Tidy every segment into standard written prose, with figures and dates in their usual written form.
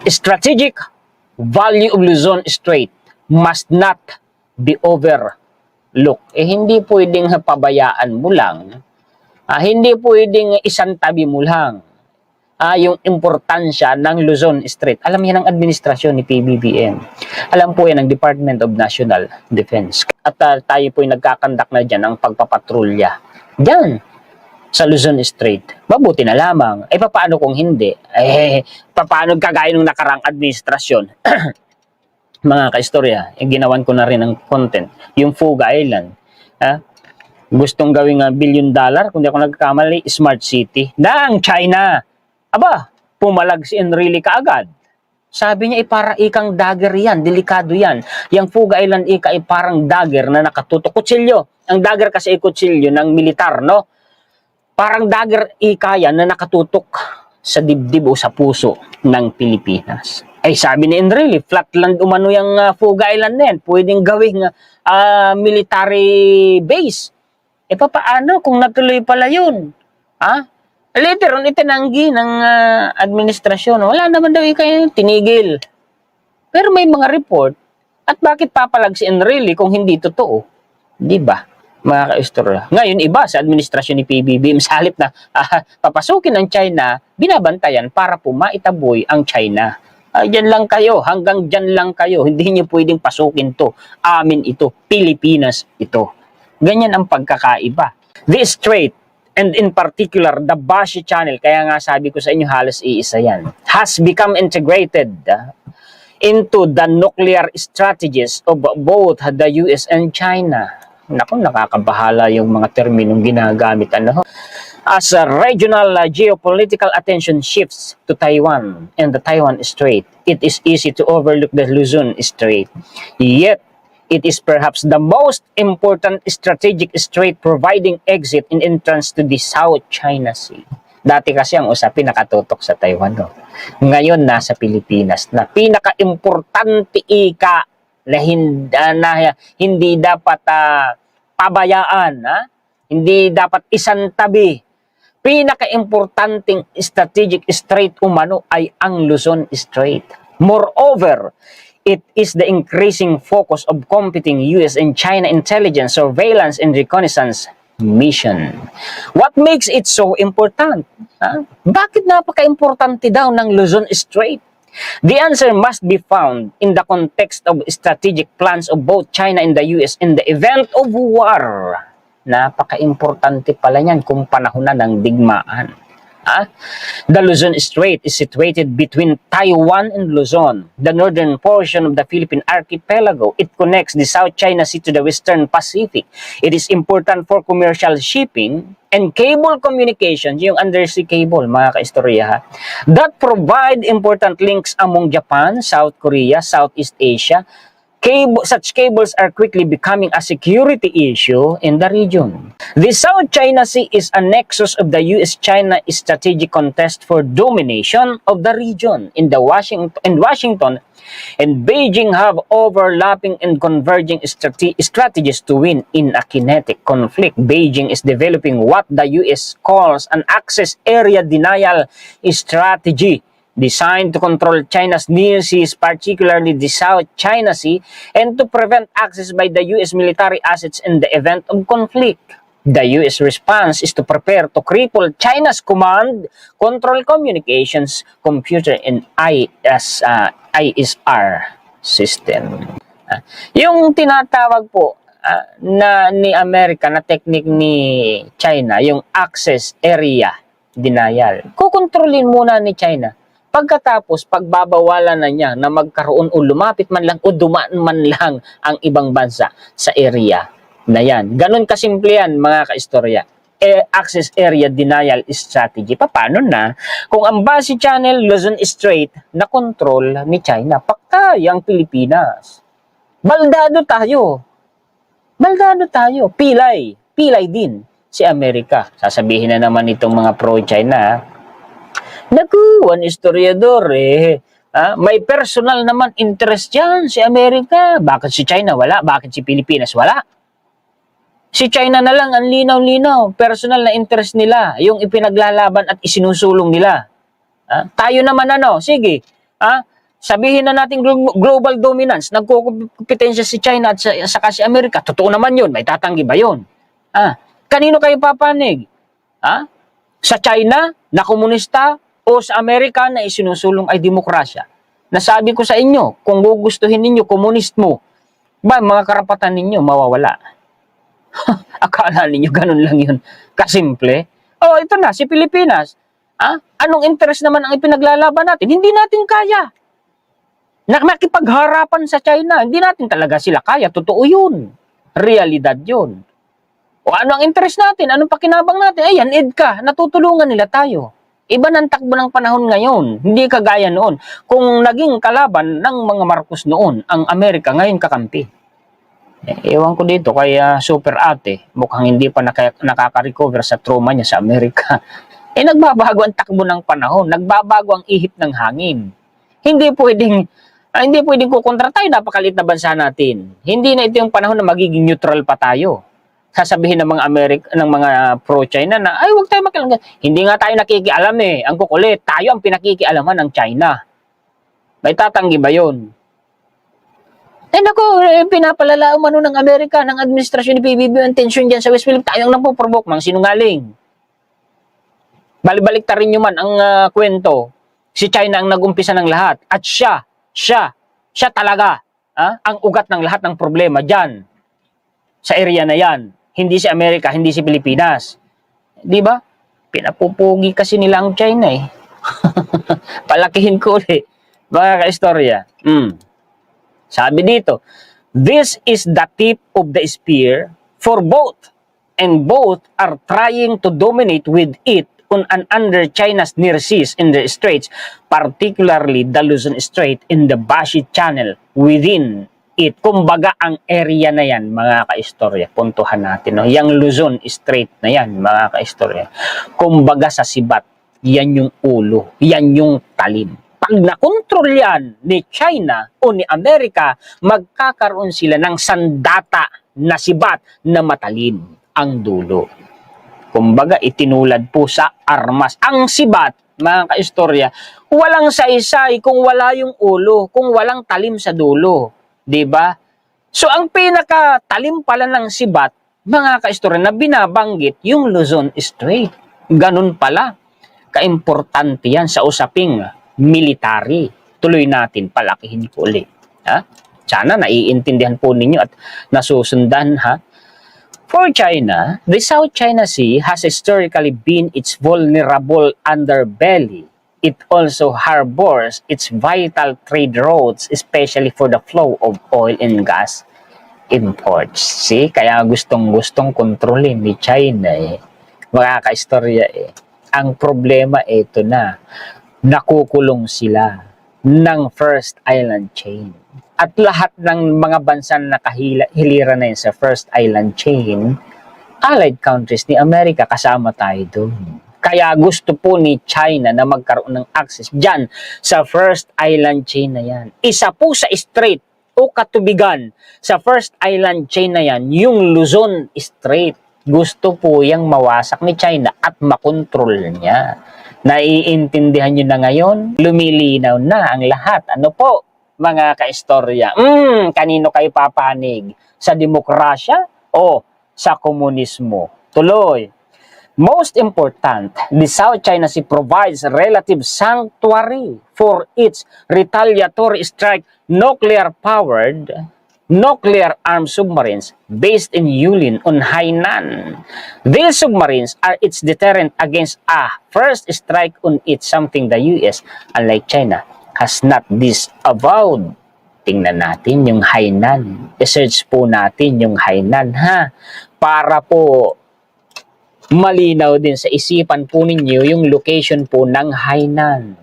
Strategic value of Luzon Strait must not be overlooked. Hindi pwedeng pabayaan mo lang, hindi pwedeng isantabi mo lang yung importansya ng Luzon Strait. Alam yan ng administrasyon ni PBBM. Alam po yan ng Department of National Defense. At tayo po yung nagkakandak na dyan ng pagpapatrolya. Diyan, sa Luzon Strait. Mabuti na lamang. Paano kung hindi? Paano kagaya ng nakarang administrasyon? Mga kaistorya, ginawan ko na rin ng content. Yung Fuga Island. Gustong gawing $1 billion, kung di ako nagkamali, Smart City. Ng China. Aba, pumalag si Enrile kaagad. Sabi niya, para ikang dagger yan, delikado yan. Yung Fuga Island parang dagger na nakatutok. Kutsilyo. Ang dagger kasi kutsilyo ng militar, no? Parang dagger yan na nakatutok sa dibdib o sa puso ng Pilipinas. Sabi ni Enrile, flatland umano yung Fuga Island na yan. Pwedeng gawing military base. Paano kung natuloy pala yun? Later on, itinanggi ng administrasyon. Wala naman daw kayo tinigil. Pero may mga report. At bakit papalag si Enrile kung hindi totoo? Di ba? Mga kaistorya. Ngayon, iba sa administrasyon ni PBBM, sa halip na papasukin ng China, binabantayan para po maitaboy ang China. Diyan lang kayo, hanggang dyan lang kayo. Hindi niyo pwedeng pasukin to. Amin ito, Pilipinas ito. Ganyan ang pagkakaiba. The Strait, and in particular, the Bashi Channel, kaya nga sabi ko sa inyo, halos iisa yan, has become integrated into the nuclear strategies of both the US and China. Naku, nakakabahala yung mga terminong ginagamit. As a regional geopolitical attention shifts to Taiwan and the Taiwan Strait, it is easy to overlook the Luzon Strait. Yet, it is perhaps the most important strategic strait providing exit and entrance to the South China Sea. Dati kasi ang usapin nakatutok sa Taiwan. No? Ngayon, nasa Pilipinas na pinaka-importante na hindi dapat pabayaan, hindi dapat isantabi. Pinaka-importanting strategic strait umano ay ang Luzon Strait. Moreover, it is the increasing focus of competing US and China intelligence, surveillance, and reconnaissance mission. What makes it so important? Bakit napaka-importante daw ng Luzon Strait? The answer must be found in the context of strategic plans of both China and the US in the event of war. Napaka-importante pala niyan kung panahon na ng digmaan. The Luzon Strait is situated between Taiwan and Luzon, the northern portion of the Philippine archipelago. It connects the South China Sea to the Western Pacific. It is important for commercial shipping and cable communications, yung undersea cable, mga kaistorya, that provide important links among Japan, South Korea, Southeast Asia. Such cables are quickly becoming a security issue in the region. The South China Sea is a nexus of the US-China strategic contest for domination of the region. In Washington and Beijing have overlapping and converging strategies to win in a kinetic conflict. Beijing is developing what the US calls an access area denial strategy, designed to control China's near seas, particularly the South China Sea, and to prevent access by the U.S. military assets in the event of conflict. The U.S. response is to prepare to cripple China's command, control communications, computer, and ISR system. Yung tinatawag po na ni Amerika na technique ni China, yung access area denial, kukontrolin muna ni China. Pagkatapos, pagbabawalan na niya na magkaroon o lumapit man lang o dumaan man lang ang ibang bansa sa area na yan. Ganon kasimple yan, mga kaistorya. Access area denial strategy. Paano na? Kung ang Bashi Channel, Luzon Strait, na control ni China, paktay ang Pilipinas. Baldado tayo. Baldado tayo. Pilay. Pilay din si Amerika. Sasabihin na naman itong mga pro-China, naku, one historiador may personal naman interest dyan si Amerika. Bakit si China wala? Bakit si Pilipinas wala? Si China na lang ang linaw-linaw. Personal na interest nila. Yung ipinaglalaban at isinusulong nila. Tayo naman sige. Sabihin na natin global dominance, nagkukumpetensya si China at saka si Amerika. Totoo naman yun, may tatanggi ba yun? Kanino kayo papanig? Sa China na komunista o sa Amerika na isinusulong ay demokrasya? Nasabi ko sa inyo, kung gugustuhin ninyo komunismo, mga karapatan ninyo mawawala. Akala ninyo ganun lang yun. Kasimple. Ito na, si Pilipinas. Anong interest naman ang ipinaglalaban natin? Hindi natin kaya. Makipagharapan sa China, hindi natin talaga sila kaya. Totoo yun. Realidad yun. O ano ang interest natin? Anong pakinabang natin? Ayan, EDCA, natutulungan nila tayo. Iba ng takbo ng panahon ngayon. Hindi kagaya noon. Kung naging kalaban ng mga Marcos noon, ang Amerika ngayon kakampi. Ewan ko dito kay Super Ate, mukhang hindi pa nakaka-recover sa trauma niya sa Amerika. Nagbabago ang takbo ng panahon, nagbabago ang ihip ng hangin. Hindi pwedeng kukontra tayo, napakalit na bansa natin. Hindi na ito yung panahon na magiging neutral pa tayo. Sasabihin ng mga ng mga pro-China na, ay, huwag tayo makialam. Hindi nga tayo nakikialam ang kukulit. Tayo ang pinakikialaman ng China. May tatanggi ba yun? Pinapalala umano ng Amerika, ng administrasyon ni PBB ang tensyon dyan sa West Philippines. Tayo ang napoprovoke, mga sinungaling. Balibalik ta rin nyo man ang kwento. Si China ang nag-umpisa ng lahat. At siya talaga ang ugat ng lahat ng problema dyan. Sa area na yan. Hindi si Amerika, hindi si Pilipinas. Di ba? Pinapupugi kasi nila ang China Palakihin ko ulit. Mga kaistorya. Sabi dito, this is the tip of the spear for both. And both are trying to dominate with it on and under China's near seas in the straits, particularly the Luzon Strait in the Bashi Channel within it. Kumbaga ang area na yan, mga kaistorya, puntuhan natin. Yang Luzon Strait na yan, mga kaistorya. Kumbaga sa sibat, yan yung ulo, yan yung talim. Pag nakontrol yan ni China o ni Amerika, magkakaroon sila ng sandata na sibat na matalim ang dulo. Kumbaga, itinulad po sa armas. Ang sibat, mga kaistorya, walang saysay kung wala yung ulo, kung walang talim sa dulo. Diba? So, ang pinakatalim pala ng sibat, mga kaistorya, na binabanggit yung Luzon Strait. Ganun pala. Kaimportante yan sa usaping military. Tuloy natin, palakihin ko ulit. Sana naiintindihan po ninyo at nasusundan For China, the South China Sea has historically been its vulnerable underbelly. It also harbors its vital trade routes, especially for the flow of oil and gas imports. See, kaya gustong-gustong kontrolin ni China mga kaistorya Ang problema ito na, nakukulong sila ng First Island Chain. At lahat ng mga bansa na nakahilira na yun sa First Island Chain, allied countries ni Amerika, kasama tayo doon. Kaya gusto po ni China na magkaroon ng access dyan sa First Island Chain na yan. Isa po sa strait o katubigan sa First Island Chain na yan, yung Luzon Strait. Gusto po yang mawasak ni China at makontrol niya. Naiintindihan nyo na ngayon? Lumilinaw na ang lahat. Ano po, mga kaistorya? Kanino kayo papanig? Sa demokrasya o sa komunismo? Tuloy. Most important, the South China Sea provides relative sanctuary for its retaliatory strike nuclear-powered, nuclear-armed submarines based in Yulin on Hainan. These submarines are its deterrent against a first strike on it, something the US, unlike China, has not disavowed. Tingnan natin yung Hainan. I-search po natin yung Hainan para po malinaw din sa isipan po ninyo yung location po ng Hainan.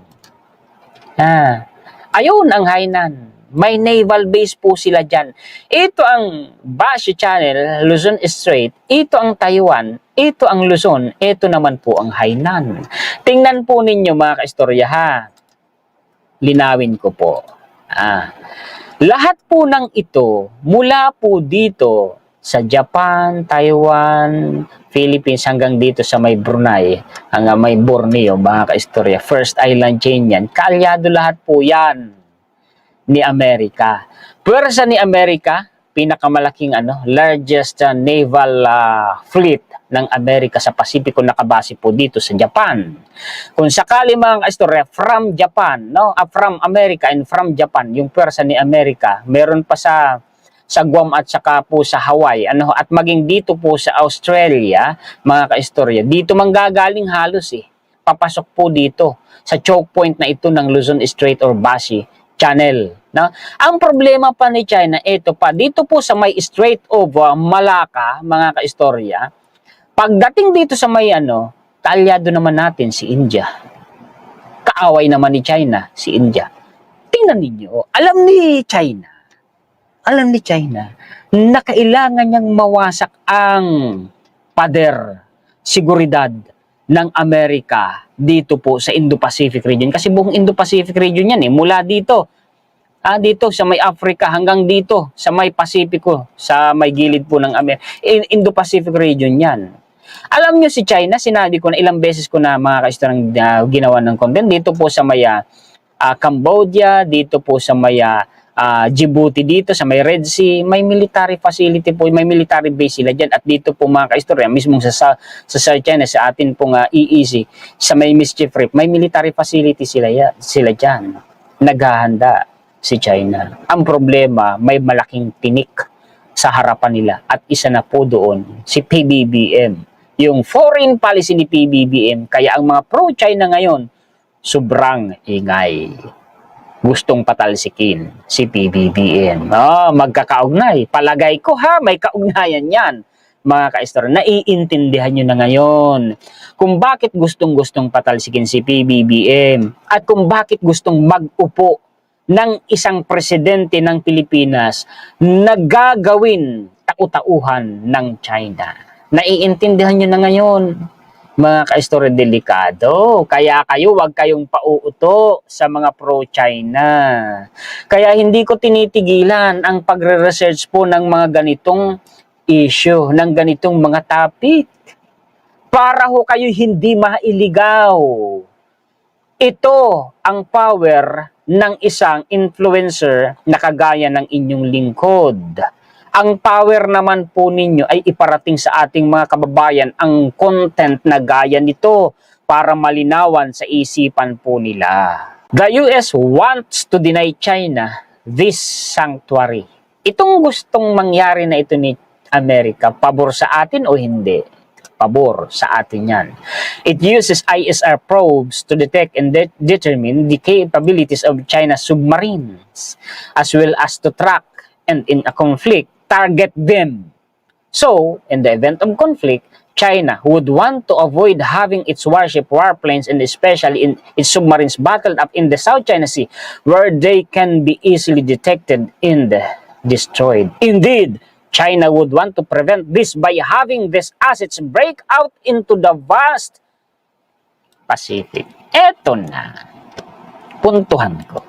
Ayun ang Hainan. May naval base po sila dyan. Ito ang Bashi Channel, Luzon Strait. Ito ang Taiwan. Ito ang Luzon. Ito naman po ang Hainan. Tingnan po ninyo mga kaistorya Linawin ko po. Lahat po ng ito, mula po dito sa Japan, Taiwan, Philippines, hanggang dito sa may Brunei, hanggang may Borneo, mga kaistorya. First island chain yan. Kaalyado lahat po yan ni Amerika. Pwersa ni Amerika, pinakamalaking largest naval fleet ng Amerika sa Pasipiko, nakabase po dito sa Japan. Kung sakali mga kaistorya, from Japan, from America and from Japan, yung pwersa ni Amerika, meron pa sa Guam at saka po sa Hawaii, at maging dito po sa Australia, mga kaistorya, dito manggagaling halos papasok po dito sa choke point na ito ng Luzon Strait or Basi Channel. Ang problema pa ni China, ito pa, dito po sa may Strait of Malacca, mga kaistorya, pagdating dito sa may kaalyado naman natin si India. Kaaway naman ni China, si India. Tingnan ninyo, alam ni China na kailangan niyang mawasak ang pader, seguridad ng Amerika dito po sa Indo-Pacific region. Kasi buong Indo-Pacific region yan mula dito, dito sa may Africa hanggang dito sa may Pasipiko, sa may gilid po ng Indo-Pacific region yan. Alam nyo si China, sinabi ko na ilang beses ko na mga kaistorang ginawa ng content, dito po sa may Cambodia, dito po sa may Djibouti, dito sa may Red Sea, may military facility po, may military base sila dyan. At dito po mga kaistorya, mismo sa South China, sa atin pong EEZ, sa may Mischief Reef, may military facility sila dyan. Naghahanda si China. Ang problema, may malaking tinik sa harapan nila. At isa na po doon, si PBBM. Yung foreign policy ni PBBM, kaya ang mga pro-China ngayon, sobrang ingay. Gustong patalsikin si PBBM. Magkakaugnay. Palagay ko may kaugnayan yan. Mga kaistorya, naiintindihan nyo na ngayon kung bakit gustong-gustong patalsikin si PBBM at kung bakit gustong mag-upo ng isang presidente ng Pilipinas na gagawin tau-tauhan ng China. Naiintindihan nyo na ngayon. Mga kaistorya, delikado. Kaya wag kayong pauuto sa mga pro-China. Kaya hindi ko tinitigilan ang pagre-research po ng mga ganitong issue, ng ganitong mga topic. Para kayo hindi mailigaw. Ito ang power ng isang influencer na kagaya ng inyong lingkod. Ang power naman po ninyo ay iparating sa ating mga kababayan ang content na gaya nito para malinawan sa isipan po nila. The US wants to deny China this sanctuary. Itong gustong mangyari na ito ni Amerika, pabor sa atin o hindi? Pabor sa atin yan. It uses ISR probes to detect and determine the capabilities of China's submarines, as well as to track and in a conflict, target them. So, in the event of conflict, China would want to avoid having its warship, warplanes, and especially in its submarines battled up in the South China Sea, where they can be easily detected and destroyed. Indeed, China would want to prevent this by having these assets break out into the vast Pacific. Eto na, puntuhan ko.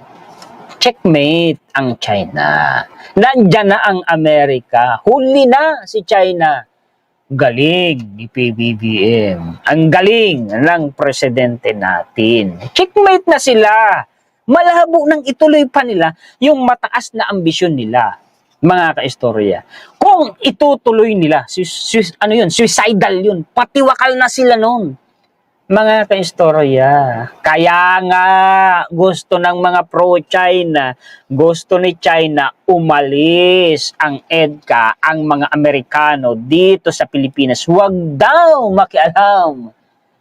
Checkmate ang China. Nandyan na ang Amerika. Huli na si China. Galing ni PBBM. Ang galing ng presidente natin. Checkmate na sila. Malabo nang ituloy pa nila yung mataas na ambisyon nila. Mga kaistorya. Kung itutuloy nila, suicidal yun. Patiwakal na sila noon. Mga kaistorya, kaya nga gusto ng mga pro-China, gusto ni China umalis ang EDCA, ang mga Amerikano dito sa Pilipinas. Huwag daw makialam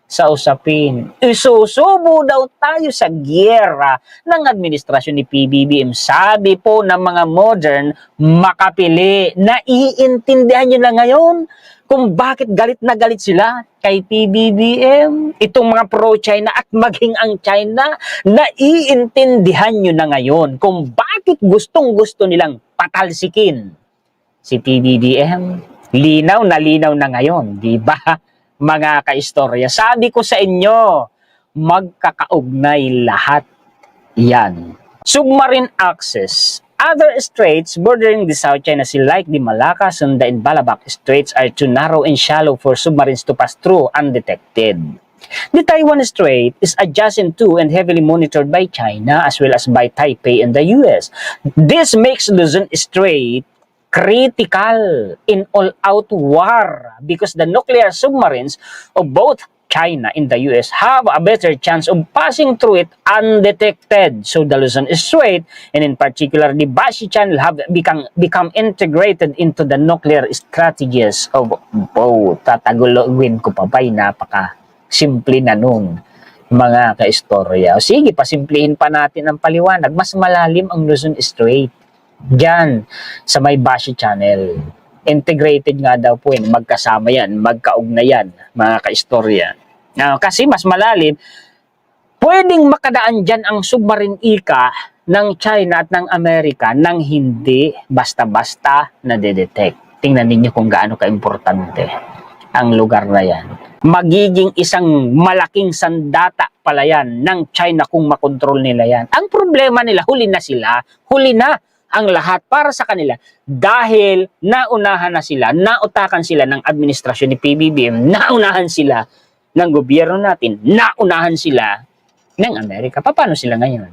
sa usapin. Isusubo daw tayo sa giyera ng administrasyon ni PBBM. Sabi po ng mga modern makapili. Naiintindihan nyo na ngayon kung bakit galit na galit sila kay PBBM. Itong mga pro-China at maging ang China, naiintindihan nyo na ngayon kung bakit gustong-gusto nilang patalsikin si PBBM. Linaw na ngayon, di ba? Mga kaistorya, sabi ko sa inyo, magkakaugnay lahat yan. Submarine access Other straits bordering the South China Sea like the Malacca, Sunda, and Balabac Straits are too narrow and shallow for submarines to pass through undetected. The Taiwan Strait is adjacent to and heavily monitored by China as well as by Taipei and the US. This makes Luzon Strait critical in all-out war because the nuclear submarines of both China and the US have a better chance of passing through it undetected. So the Luzon Strait, and in particular the Bashi Channel, have become integrated into the nuclear strategies of both. Tatagulogin ko pa ba'y napaka-simple na nung mga kaistorya. O sige, pasimplihin pa natin ang paliwanag. Mas malalim ang Luzon Strait. Diyan, sa may Bashi Channel. Integrated nga daw po yun. Magkasama yan, magkaugnayan, mga kaistorya. Kasi mas malalim, pwedeng makadaan dyan ang submarine ika ng China at ng Amerika nang hindi basta-basta nadedetect. Tingnan ninyo kung gaano ka-importante ang lugar na yan. Magiging isang malaking sandata pala yan ng China kung makontrol nila yan. Ang problema nila, huli na sila, huli na ang lahat para sa kanila dahil naunahan na sila, nautakan sila ng administrasyon ni PBBM, naunahan sila ng gobyerno natin, naunahan sila ng Amerika. Paano sila ngayon?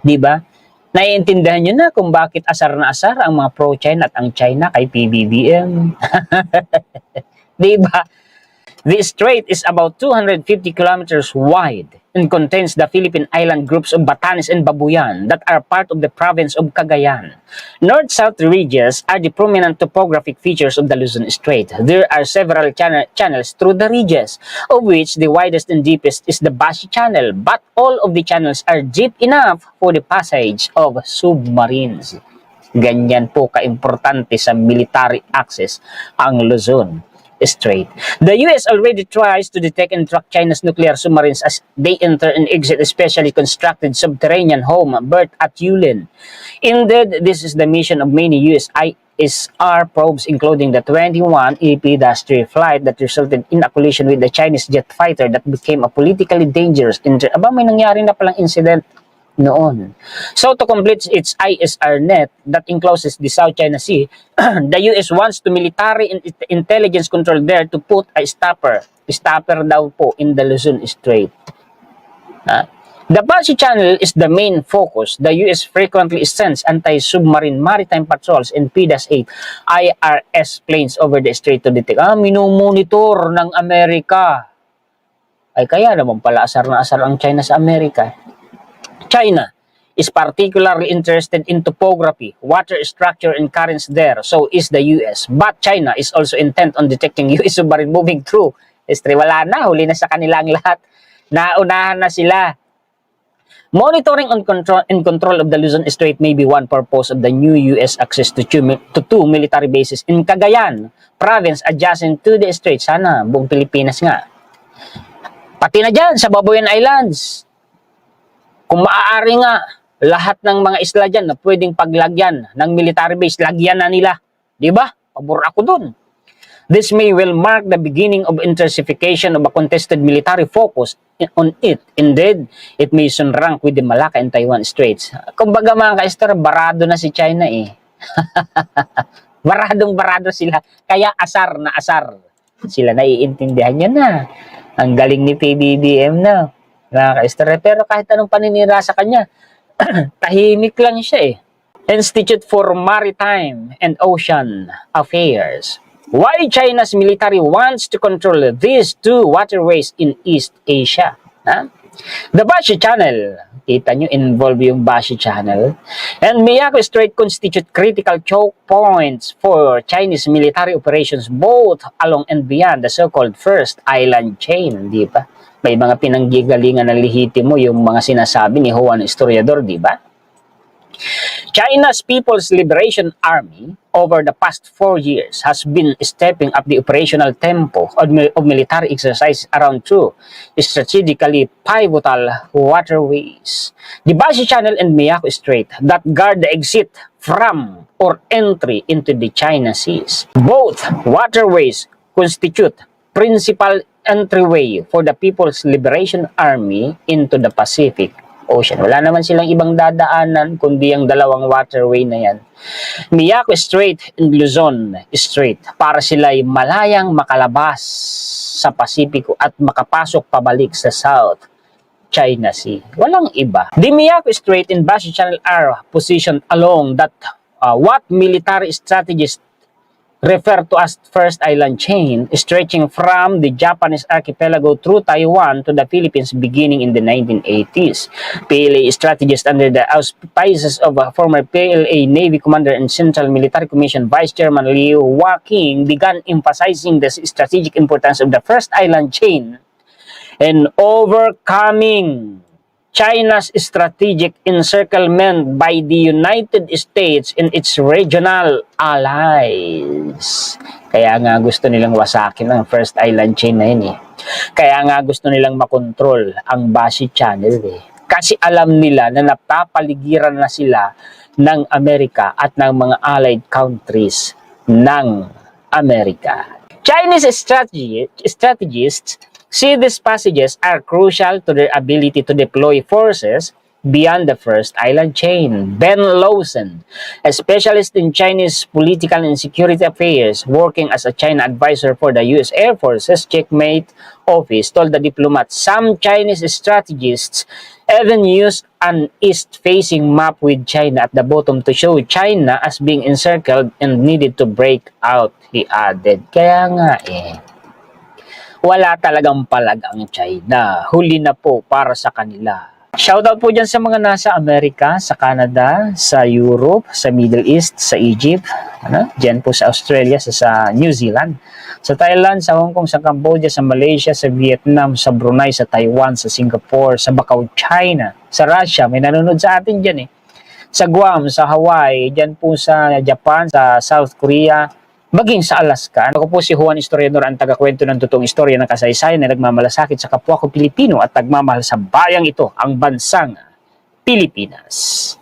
Di ba? Naiintindihan nyo na kung bakit asar na asar ang mga pro-China at ang China kay PBBM. Di ba? The strait is about 250 kilometers wide and contains the Philippine island groups of Batanes and Babuyan that are part of the province of Cagayan. North-south ridges are the prominent topographic features of the Luzon Strait. There are several channels through the ridges, of which the widest and deepest is the Bashi Channel, but all of the channels are deep enough for the passage of submarines. Ganyan po ka-importante sa military access ang Luzon Strait. The US already tries to detect and track China's nuclear submarines as they enter and exit a specially constructed subterranean home berth at Yulin. Indeed, this is the mission of many US ISR probes, including the 21 EP-3 flight that resulted in a collision with the Chinese jet fighter that became a politically dangerous Aba, may nangyari na palang incident noon. So to complete its ISR net that encloses the South China Sea, the US wants to military and intelligence control there to put a stopper daw po in the Luzon Strait. The Bashi Channel is the main focus. The US frequently sends anti-submarine maritime patrols and PDAS-8 IRS planes over the strait to detect. Minumonitor ng Amerika. Ay kaya naman pala asar na asar ang China sa Amerika. China is particularly interested in topography, water structure, and currents there. So is the US. But China is also intent on detecting US submarine moving through. Wala na, huli na sa kanilang lahat. Naunahan na sila. Monitoring and control of the Luzon Strait may be one purpose of the new US access to two military bases in Cagayan province adjacent to the strait. Sana buong Pilipinas nga. Pati na dyan sa Babuyan Islands. Kung maaari nga, lahat ng mga isla dyan na pwedeng paglagyan ng military base, lagyan na nila. Diba? Pabor ako dun. This may well mark the beginning of intensification of a contested military focus on it. Indeed, it may soon rank with the Malacca and Taiwan Straits. Kumbaga mga ka-istor, barado na si China eh. Baradong-barado sila. Kaya asar na asar. Sila naiintindihan niya na. Ang galing ni PBBM na. Pero kahit anong paninira sa kanya, tahimik lang siya eh. Institute for Maritime and Ocean Affairs. Why China's military wants to control these two waterways in East Asia? The Bashi Channel, kita nyo, involve yung Bashi Channel, and Miyako Strait constitute critical choke points for Chinese military operations both along and beyond the so-called First Island Chain, di ba? May mga pinanggigalingan ng lehitimo yung mga sinasabi ni Juan Historiador, di ba? China's People's Liberation Army over the past 4 years has been stepping up the operational tempo of military exercise around two strategically pivotal waterways. The Bashi Channel and Miyako Strait that guard the exit from or entry into the China Seas. Both waterways constitute principal entryway for the People's Liberation Army into the Pacific Ocean. Wala naman silang ibang dadaanan kundi ang dalawang waterway na yan. Miyako Strait and Luzon Strait para sila'y malayang makalabas sa Pasipiko at makapasok pabalik sa South China Sea. Walang iba. The Miyako Strait and Bashi Channel are positioned along that what military strategists refer to as First Island Chain, stretching from the Japanese archipelago through Taiwan to the Philippines beginning in the 1980s. PLA strategist under the auspices of former PLA Navy Commander and Central Military Commission Vice Chairman Liu Waking began emphasizing the strategic importance of the First Island Chain and overcoming China's strategic encirclement by the United States and its regional allies. Kaya nga gusto nilang wasakin ang First Island Chain na yun eh. Kaya nga gusto nilang makontrol ang Bashi Channel eh. Kasi alam nila na napapaligiran na sila ng Amerika at ng mga allied countries ng Amerika. Chinese strategists see these passages are crucial to their ability to deploy forces beyond the First Island Chain. Ben Lawson, a specialist in Chinese political and security affairs, working as a China advisor for the U.S. Air Force's Checkmate Office, told the diplomat some Chinese strategists even use an east-facing map with China at the bottom to show China as being encircled and needed to break out, he added. Kaya nga wala talagang palag ang China. Huli na po para sa kanila. Shoutout po dyan sa mga nasa Amerika, sa Canada, sa Europe, sa Middle East, sa Egypt, dyan po sa Australia, sa New Zealand, sa Thailand, sa Hong Kong, sa Cambodia, sa Malaysia, sa Vietnam, sa Brunei, sa Taiwan, sa Singapore, sa Macau, China, sa Russia, may nanonood sa atin dyan sa Guam, sa Hawaii, dyan po sa Japan, sa South Korea, maging sa Alaska. Ako po si Juan Historiador, ang tagakwento ng totoong istorya ng kasaysayan na nagmamalasakit sa kapwa ko Pilipino at nagmamahal sa bayang ito, ang bansang Pilipinas.